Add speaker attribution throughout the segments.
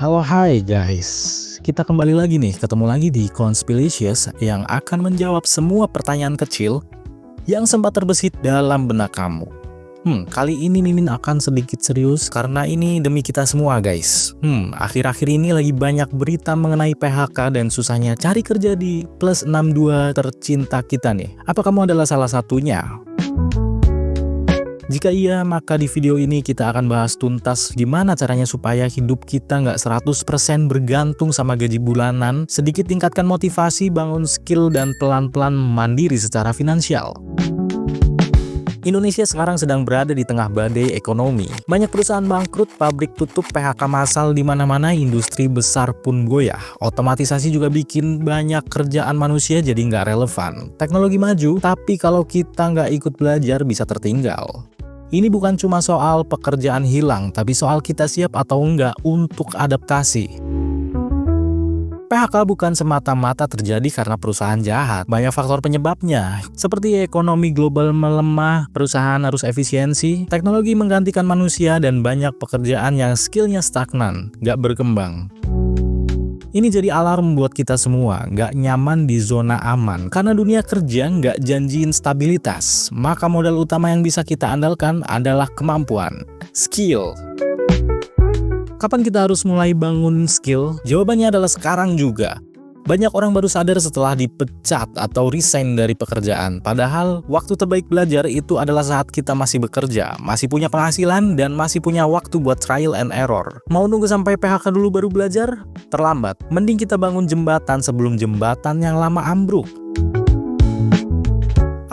Speaker 1: Halo, hai guys. Kita kembali lagi nih, ketemu lagi di Conspiracious yang akan menjawab semua pertanyaan kecil yang sempat terbesit dalam benak kamu. Kali ini Mimin akan sedikit serius karena ini demi kita semua guys. Akhir-akhir ini lagi banyak berita mengenai PHK dan susahnya cari kerja di plus 62 tercinta kita nih. Apa kamu adalah salah satunya? Jika iya, maka di video ini kita akan bahas tuntas gimana caranya supaya hidup kita nggak 100% bergantung sama gaji bulanan, sedikit tingkatkan motivasi, bangun skill, dan pelan-pelan mandiri secara finansial. Indonesia sekarang sedang berada di tengah badai ekonomi. Banyak perusahaan bangkrut, pabrik tutup, PHK massal di mana-mana, industri besar pun goyah. Otomatisasi juga bikin banyak kerjaan manusia jadi nggak relevan. Teknologi maju, tapi kalau kita nggak ikut belajar bisa tertinggal. Ini bukan cuma soal pekerjaan hilang, tapi soal kita siap atau enggak untuk adaptasi. PHK bukan semata-mata terjadi karena perusahaan jahat, banyak faktor penyebabnya. Seperti ekonomi global melemah, perusahaan harus efisiensi, teknologi menggantikan manusia, dan banyak pekerjaan yang skillnya stagnan, nggak berkembang. Ini jadi alarm buat kita semua, nggak nyaman di zona aman. Karena dunia kerja nggak janjiin stabilitas, maka modal utama yang bisa kita andalkan adalah kemampuan, skill. Kapan kita harus mulai bangun skill? Jawabannya adalah sekarang juga. Banyak orang baru sadar setelah dipecat atau resign dari pekerjaan. Padahal waktu terbaik belajar itu adalah saat kita masih bekerja, masih punya penghasilan, dan masih punya waktu buat trial and error. Mau nunggu sampai PHK dulu baru belajar? Terlambat. Mending kita bangun jembatan sebelum jembatan yang lama ambruk.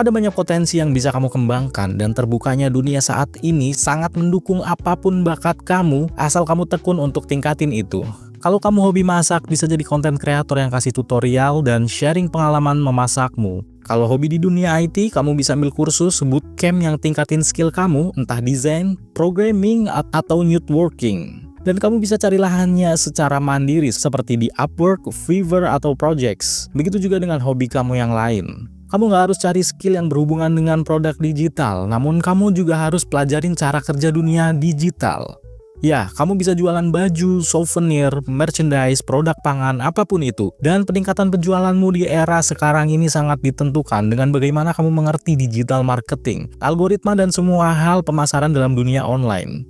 Speaker 1: Ada banyak potensi yang bisa kamu kembangkan, dan terbukanya dunia saat ini sangat mendukung apapun bakat kamu, asal kamu tekun untuk tingkatin itu. Kalau kamu hobi masak, bisa jadi konten kreator yang kasih tutorial dan sharing pengalaman memasakmu. Kalau hobi di dunia IT, kamu bisa ambil kursus bootcamp yang tingkatin skill kamu, entah desain, programming, atau networking. Dan kamu bisa cari lahannya secara mandiri seperti di Upwork, Fiverr, atau Projects. Begitu juga dengan hobi kamu yang lain. Kamu nggak harus cari skill yang berhubungan dengan produk digital, namun kamu juga harus pelajarin cara kerja dunia digital. Ya, kamu bisa jualan baju, souvenir, merchandise, produk pangan, apapun itu. Dan peningkatan penjualanmu di era sekarang ini sangat ditentukan dengan bagaimana kamu mengerti digital marketing, algoritma, dan semua hal pemasaran dalam dunia online.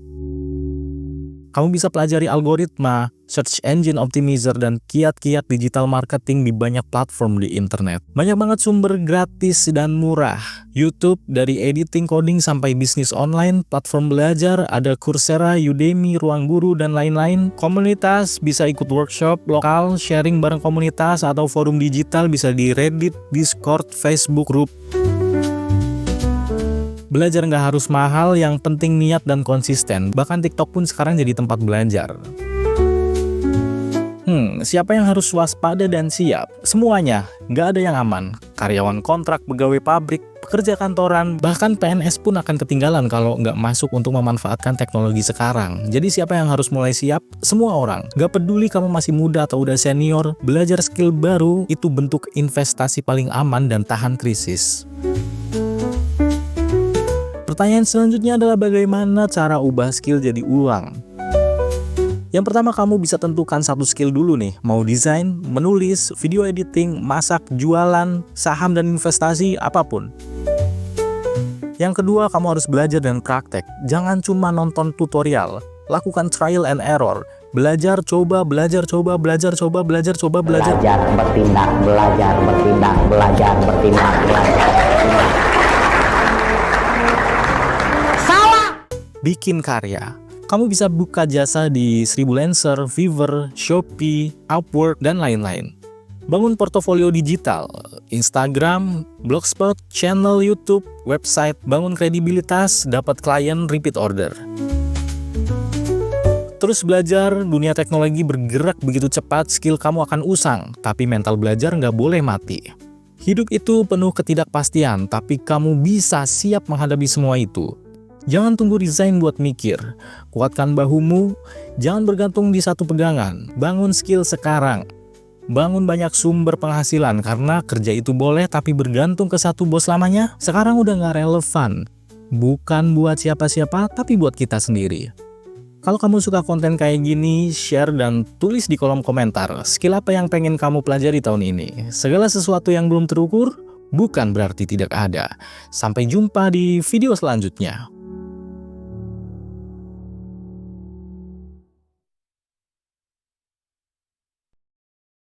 Speaker 1: Kamu bisa pelajari algoritma, search engine optimizer, dan kiat-kiat digital marketing di banyak platform di internet. Banyak banget sumber gratis dan murah. YouTube, dari editing, coding, sampai bisnis online, platform belajar, ada Coursera, Udemy, Ruang Guru, dan lain-lain. Komunitas, bisa ikut workshop lokal, sharing bareng komunitas, atau forum digital bisa di Reddit, Discord, Facebook group. Belajar nggak harus mahal, yang penting niat dan konsisten. Bahkan TikTok pun sekarang jadi tempat belajar. Siapa yang harus waspada dan siap? Semuanya, nggak ada yang aman. Karyawan kontrak, pegawai pabrik, pekerja kantoran, bahkan PNS pun akan ketinggalan kalau nggak masuk untuk memanfaatkan teknologi sekarang. Jadi siapa yang harus mulai siap? Semua orang. Nggak peduli kamu masih muda atau udah senior, belajar skill baru itu bentuk investasi paling aman dan tahan krisis. Pertanyaan selanjutnya adalah bagaimana cara ubah skill jadi uang? Yang pertama, kamu bisa tentukan satu skill dulu nih. Mau desain, menulis, video editing, masak, jualan, saham, dan investasi, apapun. Yang kedua, kamu harus belajar dan praktek. Jangan cuma nonton tutorial. Lakukan trial and error. Belajar, coba, belajar, coba, belajar, coba, belajar, coba, belajar.
Speaker 2: Belajar, bertindak, belajar, bertindak, belajar, bertindak, belajar, bertindak.
Speaker 1: Bikin karya. Kamu bisa buka jasa di Sribulancer, Fiverr, Shopee, Upwork, dan lain-lain. Bangun portofolio digital, Instagram, Blogspot, channel YouTube, website, bangun kredibilitas, dapat klien, repeat order. Terus belajar, dunia teknologi bergerak begitu cepat, skill kamu akan usang, tapi mental belajar nggak boleh mati. Hidup itu penuh ketidakpastian, tapi kamu bisa siap menghadapi semua itu. Jangan tunggu resign buat mikir. Kuatkan bahumu, jangan bergantung di satu pegangan. Bangun skill sekarang. Bangun banyak sumber penghasilan, karena kerja itu boleh tapi bergantung ke satu bos lamanya sekarang udah nggak relevan. Bukan buat siapa-siapa, tapi buat kita sendiri. Kalau kamu suka konten kayak gini, share dan tulis di kolom komentar skill apa yang pengen kamu pelajari tahun ini. Segala sesuatu yang belum terukur bukan berarti tidak ada. Sampai jumpa di video selanjutnya.